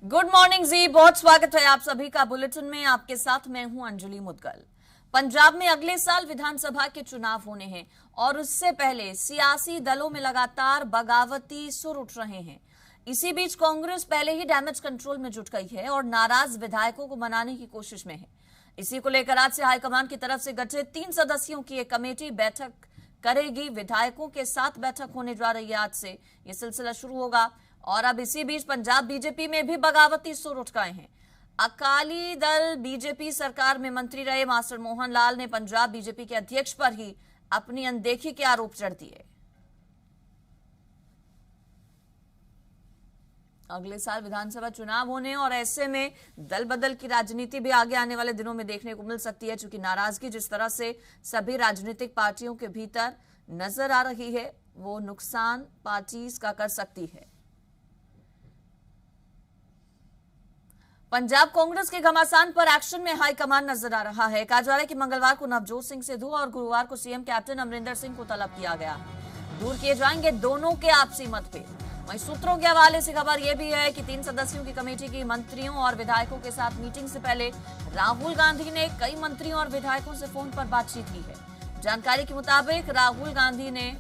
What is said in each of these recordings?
Good morning जी, बहुत स्वागत है आप सभी का बुलेटिन में। आपके साथ मैं हूं अंजलि मुदगल। पंजाब में अगले साल विधानसभा के चुनाव होने हैं और उससे पहले सियासी दलों में लगातार बगावती सुर उठ रहे हैं। इसी बीच कांग्रेस पहले ही डैमेज कंट्रोल में जुट गई है और नाराज विधायकों को मनाने की कोशिश में है। इसी को लेकर आज से हाईकमान की तरफ से गठित 3 सदस्यों की एक कमेटी बैठक करेगी। विधायकों के साथ बैठक होने जा रही है। आज से यह सिलसिला शुरू होगा। और अब इसी बीच पंजाब बीजेपी में भी बगावती सुर उठ गए हैं। अकाली दल बीजेपी सरकार में मंत्री रहे मास्टर मोहन लाल ने पंजाब बीजेपी के अध्यक्ष पर ही अपनी अनदेखी के आरोप जड़ दिए। अगले साल विधानसभा चुनाव होने और ऐसे में दल बदल की राजनीति भी आगे आने वाले दिनों में देखने को मिल सकती है, क्योंकि नाराजगी जिस तरह से सभी राजनीतिक पार्टियों के भीतर नजर आ रही है वो नुकसान पार्टीज का कर सकती है। पंजाब कांग्रेस के घमासान पर एक्शन में हाईकमान नजर आ रहा है। कहा जा रहा है कि मंगलवार को नवजोत सिंह सिद्धू और गुरुवार को सीएम कैप्टन अमरिंदर सिंह को तलब किया गया। दूर किए जाएंगे दोनों के आपसी मतभेद। वहीं सूत्रों के हवाले से खबर यह भी है कि 3 सदस्यों की कमेटी की मंत्रियों और विधायकों के साथ मीटिंग से पहले राहुल गांधी ने कई मंत्रियों और विधायकों से फोन पर बातचीत की है। जानकारी के मुताबिक राहुल गांधी ने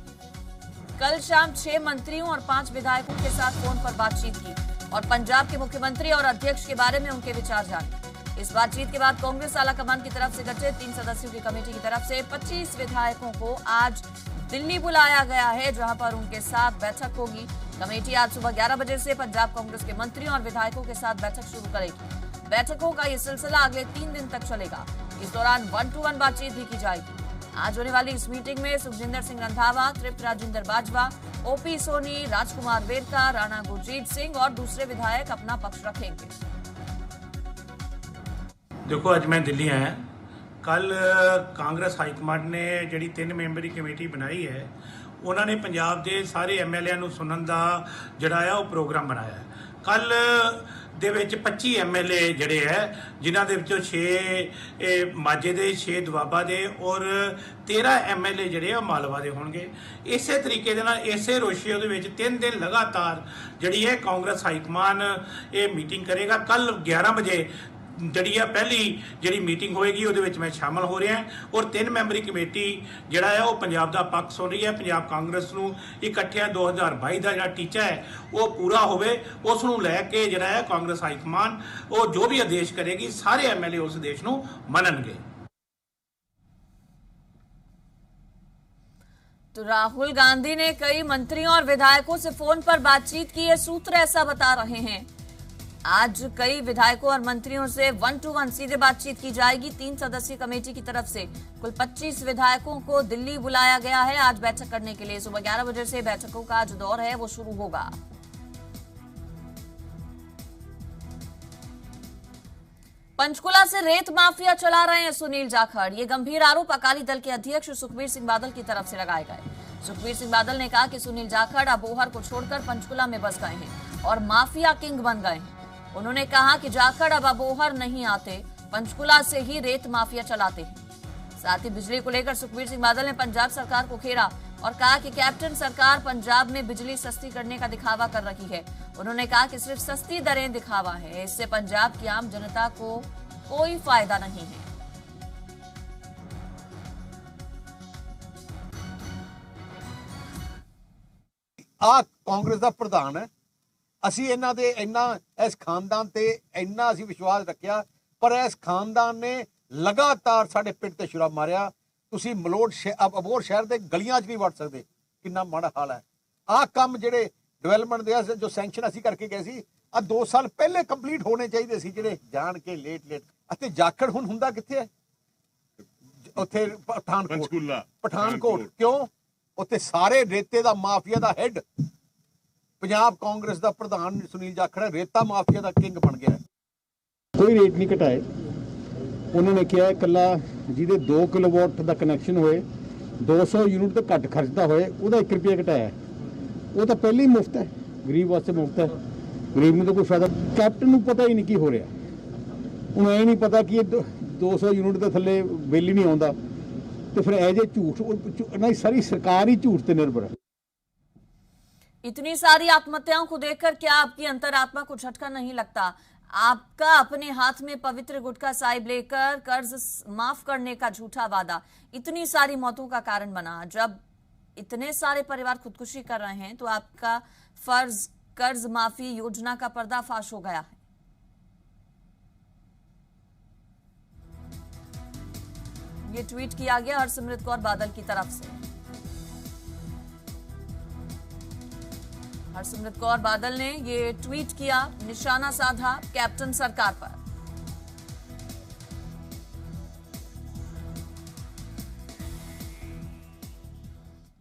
कल शाम 6 मंत्रियों और 5 विधायकों के साथ फोन पर बातचीत की और पंजाब के मुख्यमंत्री और अध्यक्ष के बारे में उनके विचार जाने। इस बातचीत के बाद कांग्रेस आलाकमान की तरफ से गठित 3 सदस्यों की कमेटी की तरफ से 25 विधायकों को आज दिल्ली बुलाया गया है, जहां पर उनके साथ बैठक होगी। कमेटी आज सुबह 11 बजे से पंजाब कांग्रेस के मंत्रियों और विधायकों के साथ बैठक शुरू करेगी। बैठकों का यह सिलसिला अगले 3 दिन तक चलेगा। इस दौरान 1-to-1 बातचीत भी की जाएगी। आज होने वाली इस मीटिंग में सुखजिंदर सिंह रंधावा, तृप्त राजेंद्र बाजवा, ओपी सोनी, राजकुमार वेरका, राणा गुरजीत सिंह और दूसरे विधायक अपना पक्ष रखेंगे। देखो, अज मैं दिल्ली आया। कल कांग्रेस हाईकमांड ने जी 3 मैंबरी कमेटी बनाई है, उन्होंने पंजाब के सारे MLA ਨੂੰ सुनने का जोड़ा है वो प्रोग्राम बनाया। कल ਦੇ ਵਿੱਚ 25 MLA ਜਿਹੜੇ ਹੈ, ਜਿਨ੍ਹਾਂ ਦੇ ਵਿੱਚੋਂ 6 ਮਾਝੇ ਦੇ, 6 ਦੁਆਬਾ ਦੇ ਔਰ 13 MLA ਜਿਹੜੇ ਆ ਮਾਲਵਾ ਦੇ ਹੋਣਗੇ। ਇਸੇ ਤਰੀਕੇ ਦੇ ਨਾਲ ਇਸੇ ਰੋਸ਼ੇ ਉਹਦੇ ਵਿੱਚ 3 ਦਿਨ ਲਗਾਤਾਰ ਜਿਹੜੀ ਹੈ ਕਾਂਗਰਸ ਹਾਈਕਮਾਨ ਇਹ ਮੀਟਿੰਗ ਕਰੇਗਾ। ਕੱਲ 11 ਵਜੇ ਜਿਹੜੀ ਆ ਪਹਿਲੀ ਜਿਹੜੀ ਮੀਟਿੰਗ ਹੋਏਗੀ ਉਹਦੇ ਵਿੱਚ ਮੈਂ ਸ਼ਾਮਲ ਹੋ ਰਿਹਾ ਔਰ 3 ਮੈਂਬਰੀ ਕਮੇਟੀ ਜਿਹੜਾ ਹੈ ਉਹ ਪੰਜਾਬ ਦਾ ਪੱਖ ਸੁਣ ਰਹੀ ਹੈ। ਪੰਜਾਬ ਕਾਂਗਰਸ ਨੂੰ ਇਕੱਠਿਆ 2022 ਦਾ ਜਿਹੜਾ ਟੀਚਾ ਹੈ ਉਹ ਪੂਰਾ ਹੋਵੇ, ਉਸ ਨੂੰ ਲੈ ਕੇ ਜਿਹੜਾ ਹੈ ਕਾਂਗਰਸ ਹਾਈਕਮਾਨ ਉਹ ਜੋ ਵੀ ਆਦੇਸ਼ ਕਰੇਗੀ ਸਾਰੇ MLA ਉਸ ਆਦੇਸ਼ ਨੂੰ ਮੰਨਣਗੇ। तो राहुल गांधी ने कई मंत्रियों और विधायकों से फोन पर बातचीत की है, सूत्र ऐसा बता रहे हैं। आज कई विधायकों और मंत्रियों से 1-to-1 सीधे बातचीत की जाएगी। 3 सदस्यीय कमेटी की तरफ से कुल 25 विधायकों को दिल्ली बुलाया गया है आज बैठक करने के लिए। सुबह 11 बजे से बैठकों का जो दौर है वो शुरू होगा। पंचकुला से रेत माफिया चला रहे हैं सुनील जाखड़। ये गंभीर आरोप अकाली दल के अध्यक्ष सुखबीर सिंह बादल की तरफ से लगाए गए। सुखबीर सिंह बादल ने कहा कि सुनील जाखड़ अबोहर को छोड़कर पंचकुला में बस गए हैं और माफिया किंग बन गए हैं। उन्होंने कहा कि जाखड़ अब अबोहर नहीं आते, पंचकुला से ही रेत माफिया चलाते हैं। साथ ही बिजली को लेकर सुखबीर सिंह बादल ने पंजाब सरकार को घेरा और कहा कि कैप्टन सरकार पंजाब में बिजली सस्ती करने का दिखावा कर रही है। उन्होंने कहा कि सिर्फ सस्ती दरें दिखावा है, इससे पंजाब की आम जनता को कोई फायदा नहीं है। आ कांग्रेस का प्रधान है, ਅਸੀਂ ਇਹਨਾਂ ਦੇ ਇੰਨਾ ਇਸ ਖਾਨਦਾਨ ਤੇ ਇੰਨਾ ਅਸੀਂ ਵਿਸ਼ਵਾਸ ਰੱਖਿਆ, ਪਰ ਇਸ ਖਾਨਦਾਨ ਨੇ ਲਗਾਤਾਰ ਸਾਡੇ ਪਿੰਡ ਤੇ ਛੁਰਾ ਮਾਰਿਆ। ਤੁਸੀਂ ਮਲੋਟ ਅਬੋਹਰ ਸ਼ਹਿਰ ਦੇ ਗਲੀਆਂ 'ਚ ਨਹੀਂ ਵੜ ਸਕਦੇ, ਕਿੰਨਾ ਮਾੜਾ ਹਾਲ ਹੈ। ਆਹ ਕੰਮ ਜਿਹੜੇ ਡਿਵੈਲਪਮੈਂਟ ਦੇ ਜੋ ਸੈਂਕਸ਼ਨ ਅਸੀਂ ਕਰਕੇ ਗਏ ਸੀ, ਆ 2 ਸਾਲ ਪਹਿਲੇ ਕੰਪਲੀਟ ਹੋਣੇ ਚਾਹੀਦੇ ਸੀ, ਜਿਹੜੇ ਜਾਣ ਕੇ ਲੇਟ ਅਤੇ ਜਾਖੜ ਹੁਣ ਹੁੰਦਾ ਕਿੱਥੇ ਹੈ? ਉੱਥੇ ਪਠਾਨਕੋਟ ਕਿਉਂ? ਉੱਥੇ ਸਾਰੇ ਰੇਤੇ ਦਾ ਮਾਫੀਆ ਦਾ ਹੈਡ पंजाब कांग्रेस का प्रधान सुनील जाखड़ रेता माफिया का किंग बन गया। कोई रेट नहीं घटाए। उन्होंने कहा कला जिदे 2 किलोवाट का कनैक्शन होए 200 यूनिट तो घट खर्चता होए वह 1 रुपया घटाया। वो तो पहले ही मुफ्त है, गरीब वास्ते मुफ्त है, गरीब में तो कोई फायदा। कैप्टन को पता ही नहीं की हो रहा, उन्हें यह नहीं पता कि 200 यूनिट के थले बिल ही नहीं आता, तो फिर एजे झूठ नहीं, सारी सरकार ही झूठ से निर्भर है। इतनी सारी आत्महत्याओं को देखकर क्या आपकी अंतरात्मा को झटका नहीं लगता? आपका अपने हाथ में पवित्र गुटखा साहिब लेकर कर्ज माफ करने का झूठा वादा इतनी सारी मौतों का कारण बना। जब इतने सारे परिवार खुदकुशी कर रहे हैं तो आपका फर्ज कर्ज माफी योजना का पर्दाफाश हो गया है। ये ट्वीट किया गया हरसिमरत कौर बादल की तरफ से। हरसिमरत कौर बादल ने ये ट्वीट किया, निशाना साधा कैप्टन सरकार पर।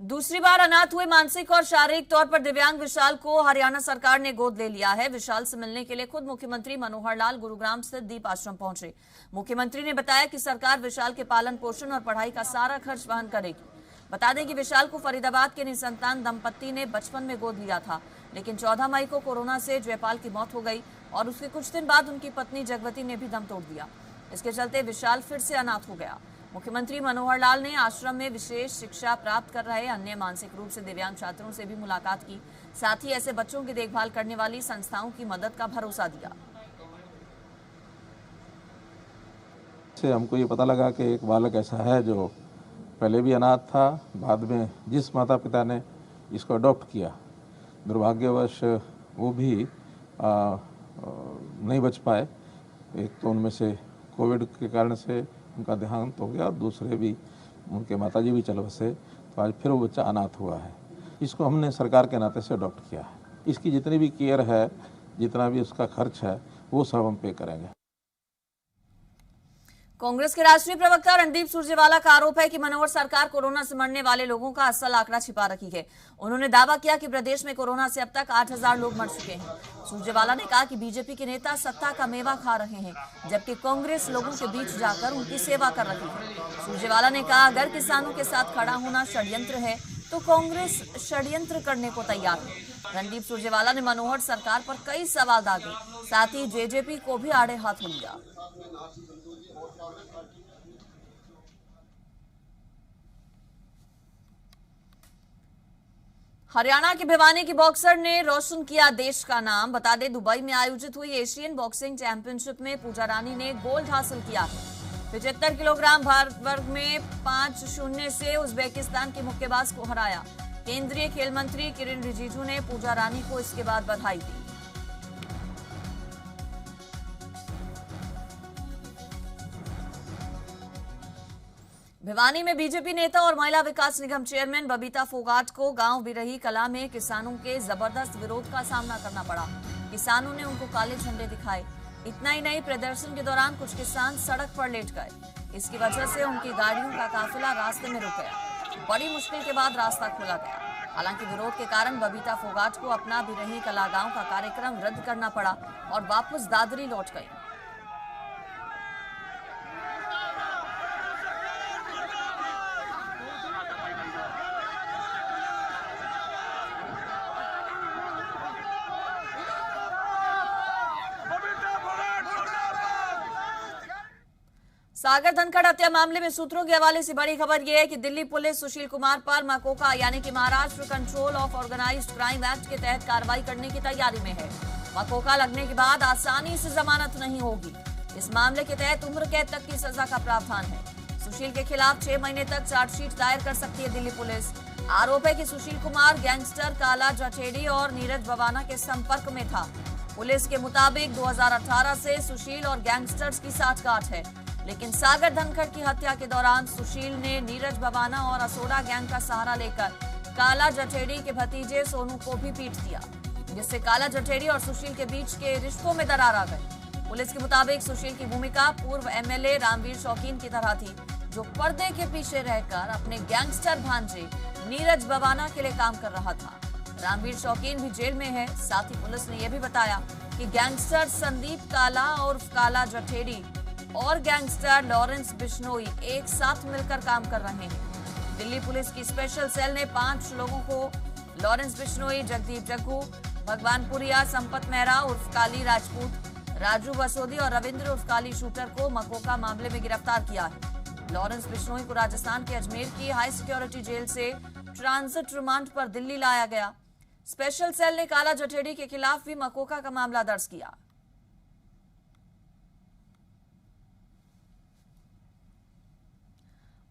दूसरी बार अनाथ हुए मानसिक और शारीरिक तौर पर दिव्यांग विशाल को हरियाणा सरकार ने गोद ले लिया है। विशाल से मिलने के लिए खुद मुख्यमंत्री मनोहर लाल गुरुग्राम स्थित दीप आश्रम पहुंचे। मुख्यमंत्री ने बताया कि सरकार विशाल के पालन पोषण और पढ़ाई का सारा खर्च वहन करेगी। बता दें कि विशाल को फरीदाबाद के निसंतान दंपत्ति ने बचपन में गोद लिया था, लेकिन 14 मई को कोरोना से जयपाल की मौत हो गई और उसके कुछ दिन बाद उनकी पत्नी जगवती ने भी दम तोड़ दिया। इसके चलते विशाल फिर से अनाथ हो गया। मुख्यमंत्री मनोहर लाल ने आश्रम में विशेष शिक्षा प्राप्त कर रहे अन्य मानसिक रूप से दिव्यांग छात्रों से भी मुलाकात की। साथ ही ऐसे बच्चों की देखभाल करने वाली संस्थाओं की मदद का भरोसा दिया। से हमको ये पता लगा कि एक बालक ऐसा है जो पहले भी अनाथ था, बाद में जिस माता पिता ने इसको अडॉप्ट किया, दुर्भाग्यवश वो भी नहीं बच पाए। एक तो उनमें से कोविड के कारण से उनका देहांत हो गया, दूसरे भी उनके माताजी भी चल बसे, तो आज फिर वो बच्चा अनाथ हुआ है। इसको हमने सरकार के नाते से अडॉप्ट किया है। इसकी जितनी भी केयर है, जितना भी उसका खर्च है, वो सब हम पे करेंगे। कांग्रेस के राष्ट्रीय प्रवक्ता रणदीप सुरजेवाला का आरोप है कि मनोहर सरकार कोरोना से मरने वाले लोगों का असल आंकड़ा छिपा रखी है। उन्होंने दावा किया कि प्रदेश में कोरोना से अब तक 8000 लोग मर चुके हैं। सुरजेवाला ने कहा कि बीजेपी के नेता सत्ता का मेवा खा रहे हैं, जबकि कांग्रेस लोगों के बीच जाकर उनकी सेवा कर रही है। सुरजेवाला ने कहा, अगर किसानों के साथ खड़ा होना षड्यंत्र है तो कांग्रेस षड्यंत्र करने को तैयार है। रणदीप सुरजेवाला ने मनोहर सरकार पर कई सवाल दागे, साथ ही जेजेपी को भी आड़े हाथों लिया। हरियाणा के भिवानी की बॉक्सर ने रोशन किया देश का नाम। बता दें, दुबई में आयोजित हुई एशियन बॉक्सिंग चैंपियनशिप में पूजा रानी ने गोल्ड हासिल किया है। 75 किलोग्राम भार वर्ग में 5-0 से उज्बेकिस्तान के मुक्केबाज को हराया। केंद्रीय खेल मंत्री किरण रिजिजू ने पूजा रानी को इसके बाद बधाई दी। भिवानी में बीजेपी नेता और महिला विकास निगम चेयरमैन बबीता फोगाट को गांव बिरही कला में किसानों के जबरदस्त विरोध का सामना करना पड़ा। किसानों ने उनको काले झंडे दिखाए। इतना ही नहीं, प्रदर्शन के दौरान कुछ किसान सड़क पर लेट गए। इसकी वजह से उनकी गाड़ियों का काफिला रास्ते में रुक गया। बड़ी मुश्किल के बाद रास्ता खोला गया। हालांकि विरोध के कारण बबीता फोगाट को अपना बिरही कला गांव का कार्यक्रम रद्द करना पड़ा और वापस दादरी लौट गई। सागर धनखड़ हत्या मामले में सूत्रों के हवाले से बड़ी खबर यह है कि दिल्ली पुलिस सुशील कुमार पर मकोका यानी कि Maharashtra control of organised crime act के तहत कार्रवाई करने की तैयारी में है। मकोका लगने के बाद आसानी से जमानत नहीं होगी। इस मामले के तहत उम्र कैद तक की सजा का प्रावधान है। सुशील के खिलाफ 6 महीने तक चार्जशीट दायर कर सकती है दिल्ली पुलिस। आरोप है कि सुशील कुमार गैंगस्टर काला जठेड़ी और नीरज बवाना के संपर्क में था। पुलिस के मुताबिक 2018 से सुशील और गैंगस्टर्स की साठगांठ है, लेकिन सागर धनखड़ की हत्या के दौरान सुशील ने नीरज बवाना और असोड़ा गैंग का सहारा लेकर काला जठेड़ी के भतीजे सोनू को भी पीट दिया, जिससे काला जठेड़ी और सुशील के बीच के रिश्तों में दरार आ गई। पुलिस के मुताबिक सुशील की भूमिका पूर्व एमएलए रामवीर शौकीन की तरह थी, जो पर्दे के पीछे रहकर अपने गैंगस्टर भांजे नीरज बवाना के लिए काम कर रहा था। रामवीर शौकीन भी जेल में है। साथ ही पुलिस ने यह भी बताया कि गैंगस्टर संदीप काला और काला जठेड़ी और गैंगस्टर लॉरेंस बिश्नोई एक साथ मिलकर काम कर रहे हैं। दिल्ली पुलिस की स्पेशल सेल ने 5 लोगों को लॉरेंस बिश्नोई, जगदीप जग्गू, भगवानपुरिया, संपत मेहरा उर्फ काली राजपूत, राजू बसोदी और रविंद्र उर्फ काली शूटर को मकोका मामले में गिरफ्तार किया है। लॉरेंस बिश्नोई को राजस्थान के अजमेर की हाई सिक्योरिटी जेल से ट्रांजिट रिमांड पर दिल्ली लाया गया। स्पेशल सेल ने काला जठेड़ी के खिलाफ भी मकोका का मामला दर्ज किया।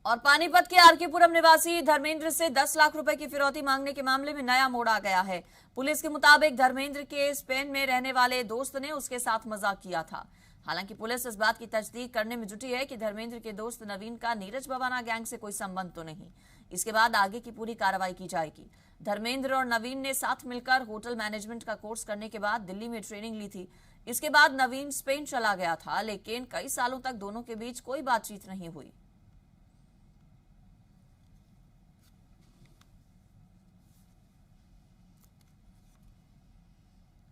और पानीपत के आरकेपुरम निवासी धर्मेंद्र से 10 लाख रुपए की फिरौती मांगने के मामले में नया मोड़ आ गया है। पुलिस के मुताबिक धर्मेंद्र के स्पेन में रहने वाले दोस्त ने उसके साथ मजाक किया था। हालांकि पुलिस इस बात की तस्दीक करने में जुटी है कि धर्मेंद्र के दोस्त नवीन का नीरज बवाना गैंग से कोई संबंध तो नहीं। इसके बाद आगे की पूरी कार्रवाई की जाएगी। धर्मेंद्र और नवीन ने साथ मिलकर होटल मैनेजमेंट का कोर्स करने के बाद दिल्ली में ट्रेनिंग ली थी। इसके बाद नवीन स्पेन चला गया था, लेकिन कई सालों तक दोनों के बीच कोई बातचीत नहीं हुई।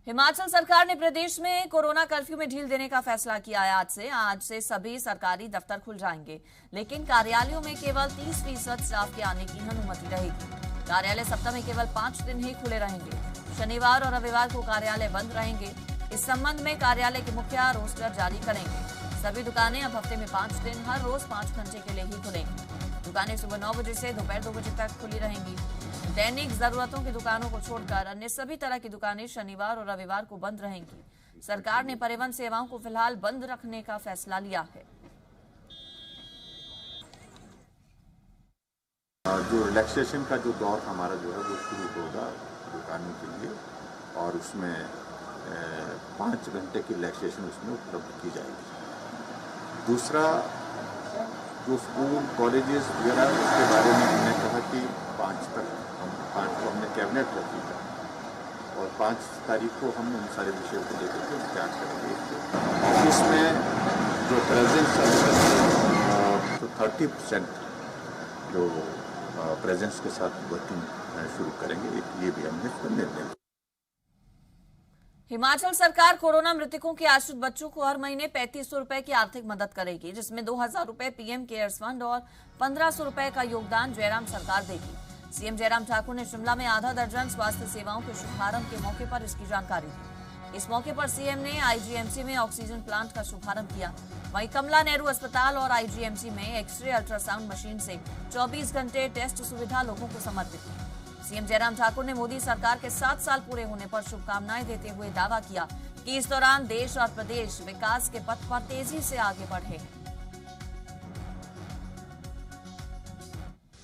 हिमाचल सरकार ने प्रदेश में कोरोना कर्फ्यू में ढील देने का फैसला किया है। आज से सभी सरकारी दफ्तर खुल जाएंगे, लेकिन कार्यालयों में केवल 30% स्टाफ के आने की अनुमति रहेगी। कार्यालय सप्ताह में केवल 5 दिन ही खुले रहेंगे। शनिवार और रविवार को कार्यालय बंद रहेंगे। इस संबंध में कार्यालय के मुखिया रोस्टर जारी करेंगे। सभी दुकानें अब हफ्ते में 5 दिन हर रोज 5 घंटे के लिए ही खुलेंगी। दुकानें सुबह 9 बजे से दोपहर 2 बजे तक खुली रहेंगी। दैनिक जरूरतों की दुकानों को छोड़कर अन्य सभी तरह की दुकानें शनिवार और रविवार को बंद रहेंगी। सरकार ने परिवहन सेवाओं को फिलहाल बंद रखने का फैसला लिया है। जो रिलैक्सेशन का जो दौर हमारा जो है वो शुरू होगा दुकानों के लिए, और उसमें 5 घंटे की रिलैक्सेशन उसमें उपलब्ध की जाएगी। दूसरा, जो स्कूल कॉलेजेस वगैरह उसके बारे में हमने कहा कि 5 को हमने कैबिनेट रखी है और 5 तारीख को हम उन सारे विषयों को लेकर के विचार करेंगे। ऑफिस में जो प्रेजेंस है तो 30% जो प्रेजेंस के साथ वर्किंग शुरू करेंगे, ये भी हमने निर्णय लिया। हिमाचल सरकार कोरोना मृतकों के आश्रित बच्चों को हर महीने 3500 रुपए की आर्थिक मदद करेगी, जिसमें 2000 रुपए पीएम केयर्स फंड और 1500 रुपए का योगदान जयराम सरकार देगी। सीएम जयराम ठाकुर ने शिमला में आधा दर्जन स्वास्थ्य सेवाओं के शुभारंभ के मौके पर इसकी जानकारी दी। इस मौके पर सीएम ने आईजीएमसी में ऑक्सीजन प्लांट का शुभारंभ किया। वहीं कमला नेहरू अस्पताल और आईजीएमसी में एक्सरे अल्ट्रासाउंड मशीन से 24 घंटे टेस्ट सुविधा लोगों को समर्पित की। सीएम जयराम ठाकुर ने मोदी सरकार के 7 साल पूरे होने पर शुभकामनाएं देते हुए दावा किया कि इस दौरान देश और प्रदेश विकास के पथ पर तेजी से आगे बढ़े हैं।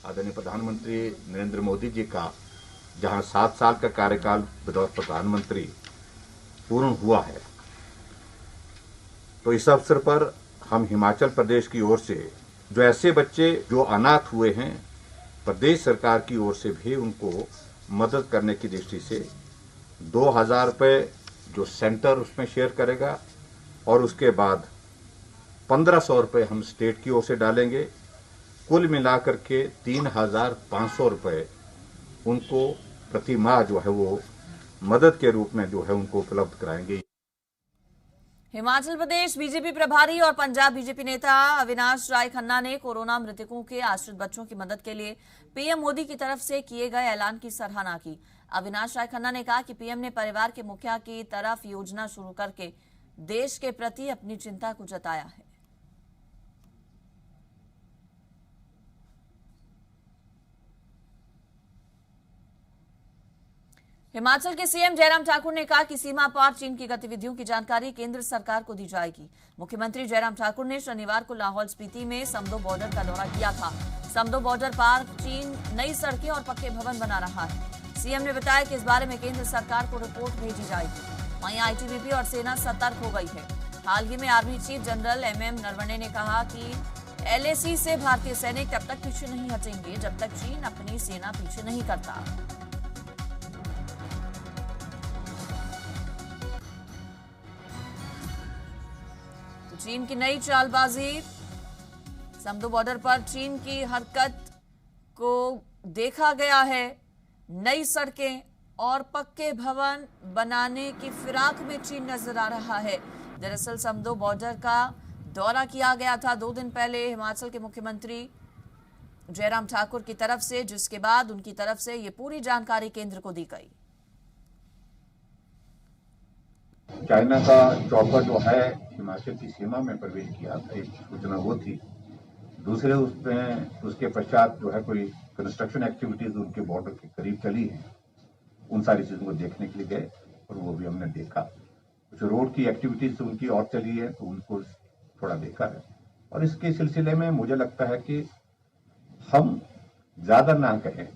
आदरणीय प्रधानमंत्री नरेंद्र मोदी जी का जहां 7 साल का कार्यकाल बतौर प्रधानमंत्री पूर्ण हुआ है, तो इस अवसर पर हम हिमाचल प्रदेश की ओर से जो ऐसे बच्चे जो अनाथ हुए हैं, प्रदेश सरकार की ओर से भी उनको मदद करने की दृष्टि से 2000 रुपये जो सेंटर उसमें शेयर करेगा और उसके बाद 1500 रुपये हम स्टेट की ओर से डालेंगे। कुल मिलाकर के 3500 रुपये उनको प्रति माह जो है वो मदद के रूप में जो है उनको उपलब्ध कराएंगे। हिमाचल प्रदेश बीजेपी प्रभारी और पंजाब बीजेपी नेता अविनाश राय खन्ना ने कोरोना मृतकों के आश्रित बच्चों की मदद के लिए पीएम मोदी की तरफ से किए गए ऐलान की सराहना की। अविनाश राय खन्ना ने कहा कि पीएम ने परिवार के मुखिया की तरफ योजना शुरू करके देश के प्रति अपनी चिंता को जताया है। हिमाचल के सीएम जयराम ठाकुर ने कहा कि सीमा पार चीन की गतिविधियों की जानकारी केंद्र सरकार को दी जाएगी। मुख्यमंत्री जयराम ठाकुर ने शनिवार को लाहौल स्पीति में समदो बॉर्डर का दौरा किया था। समदो बॉर्डर पार चीन नई सड़कें और पक्के भवन बना रहा है। सीएम ने बताया कि इस बारे में केंद्र सरकार को रिपोर्ट भेजी जाएगी। वहीं आईटीबीपी और सेना सतर्क हो गई है। हाल ही में army chief general MM Naravane ने कहा कि एलएसी से भारतीय सैनिक तब तक पीछे नहीं हटेंगे जब तक चीन अपनी सेना पीछे नहीं करता। चीन की नई चालबाजी, समदो बॉर्डर पर चीन की हरकत को देखा गया है। नई सड़कें और पक्के भवन बनाने की फिराक में चीन नजर आ रहा है। दरअसल समदो बॉर्डर का दौरा किया गया था 2 दिन पहले हिमाचल के मुख्यमंत्री जयराम ठाकुर की तरफ से, जिसके बाद उनकी तरफ से ये पूरी जानकारी केंद्र को दी गई। चाइना का चॉपर जो है हिमाचल की सीमा में प्रवेश किया था, एक सूचना वो थी। दूसरे उसमें उसके पश्चात जो है कोई कंस्ट्रक्शन एक्टिविटीज उनके बॉर्डर के करीब चली है, उन सारी चीज़ों को देखने के लिए गए और वो भी हमने देखा। कुछ रोड की एक्टिविटीज उनकी और चली है तो उनको थोड़ा देखा है। और इसके सिलसिले में मुझे लगता है कि हम ज़्यादा ना कहें,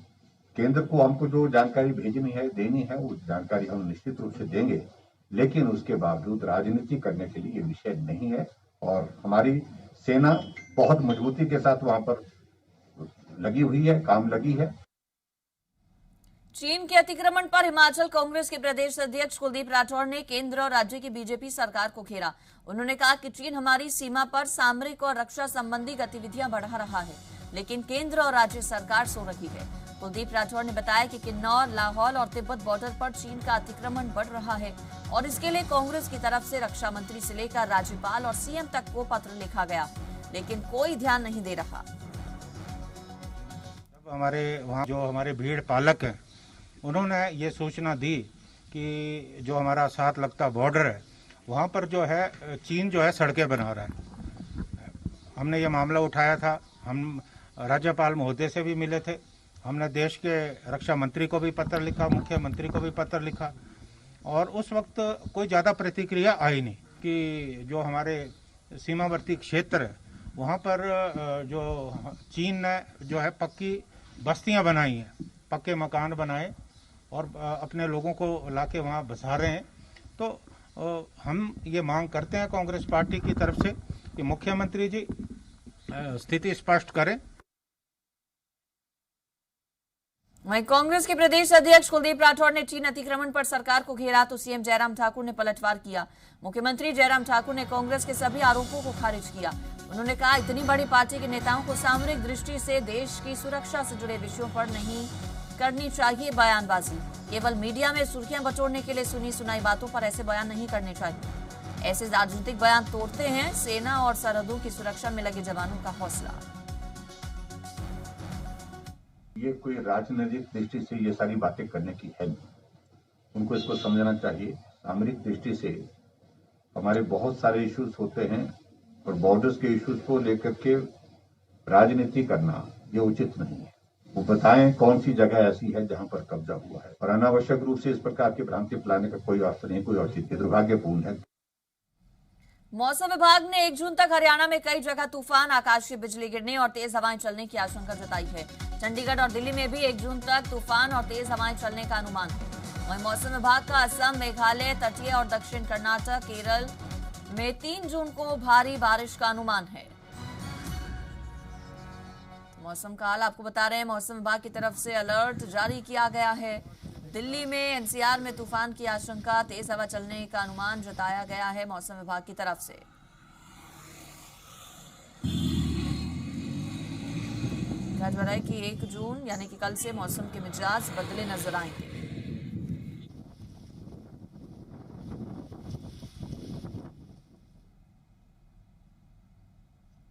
केंद्र को हमको जो जानकारी भेजनी है देनी है वो जानकारी हम निश्चित रूप से देंगे, लेकिन उसके बावजूद राजनीति करने के लिए ये विषय नहीं है। और हमारी सेना बहुत मजबूती के साथ वहां पर लगी हुई है, काम लगी है। चीन के अतिक्रमण पर हिमाचल कांग्रेस के प्रदेश अध्यक्ष कुलदीप राठौर ने केंद्र और राज्य की बीजेपी सरकार को घेरा। उन्होंने कहा कि चीन हमारी सीमा पर सामरिक और रक्षा संबंधी गतिविधियां बढ़ा रहा है, लेकिन केंद्र और राज्य सरकार सो रही है। कुलदीप राठौर ने बताया कि किन्नौर, लाहौल और तिब्बत बॉर्डर पर चीन का अतिक्रमण बढ़ रहा है और इसके लिए कांग्रेस की तरफ से रक्षा मंत्री से लेकर राज्यपाल और सीएम तक को पत्र लिखा गया, लेकिन कोई ध्यान नहीं दे रहा। हमारे वहाँ जो हमारे भीड़ पालक हैं उन्होंने ये सूचना दी कि जो हमारा साथ लगता बॉर्डर है वहाँ पर जो है चीन जो है सड़कें बना रहा है। हमने ये मामला उठाया था, हम राज्यपाल महोदय से भी मिले थे, हमने देश के रक्षा मंत्री को भी पत्र लिखा, मुख्यमंत्री को भी पत्र लिखा और उस वक्त कोई ज़्यादा प्रतिक्रिया आई नहीं कि जो हमारे सीमावर्ती क्षेत्र है वहाँ पर जो चीन ने जो है पक्की बस्तियाँ बनाई हैं, पक्के मकान बनाए और अपने लोगों को लाके वहाँ बसा रहे हैं। तो हम ये मांग करते हैं कांग्रेस पार्टी की तरफ से कि मुख्यमंत्री जी स्थिति स्पष्ट करें। वहीं कांग्रेस के प्रदेश अध्यक्ष कुलदीप राठौर ने चीन अतिक्रमण पर सरकार को घेरा तो सीएम जयराम ठाकुर ने पलटवार किया। मुख्यमंत्री जयराम ठाकुर ने कांग्रेस के सभी आरोपों को खारिज किया। उन्होंने कहा, इतनी बड़ी पार्टी के नेताओं को सामरिक दृष्टि से देश की सुरक्षा से जुड़े विषयों पर नहीं करनी चाहिए बयानबाजी। केवल मीडिया में सुर्खियां बटोरने के लिए सुनी सुनाई बातों पर ऐसे बयान नहीं करने चाहिए। ऐसे राजनीतिक बयान तोड़ते हैं सेना और सरहदों की सुरक्षा में लगे जवानों का हौसला। ये कोई राजनीतिक दृष्टि से ये सारी बातें करने की है नहीं, उनको इसको समझना चाहिए। सामरिक दृष्टि से हमारे बहुत सारे इश्यूज होते हैं और बॉर्डर्स के इश्यूज को लेकर के राजनीति करना ये उचित नहीं है। वो बताएं कौन सी जगह ऐसी है जहां पर कब्जा हुआ है और अनावश्यक रूप से इस प्रकार की भ्रांति फैलाने का कोई अर्थ नहीं, कोई औचित्य, दुर्भाग्यपूर्ण है। मौसम विभाग ने 1 जून तक हरियाणा में कई जगह तूफान, आकाशीय बिजली गिरने और तेज हवाएं चलने की आशंका जताई है। चंडीगढ़ और दिल्ली में भी 1 जून तक तूफान और तेज हवाएं चलने का अनुमान है। वहीं मौसम विभाग का असम, मेघालय, तटीय और दक्षिण कर्नाटक, केरल में 3 जून को भारी बारिश का अनुमान है। मौसम का हाल आपको बता रहे हैं, मौसम विभाग की तरफ से अलर्ट जारी किया गया है। दिल्ली में एनसीआर में तूफान की आशंका, तेज हवा चलने का अनुमान जताया गया है मौसम विभाग की तरफ से। कहा जा रहा है कि 1 जून यानी कि कल से मौसम के मिजाज बदले नजर आएंगे।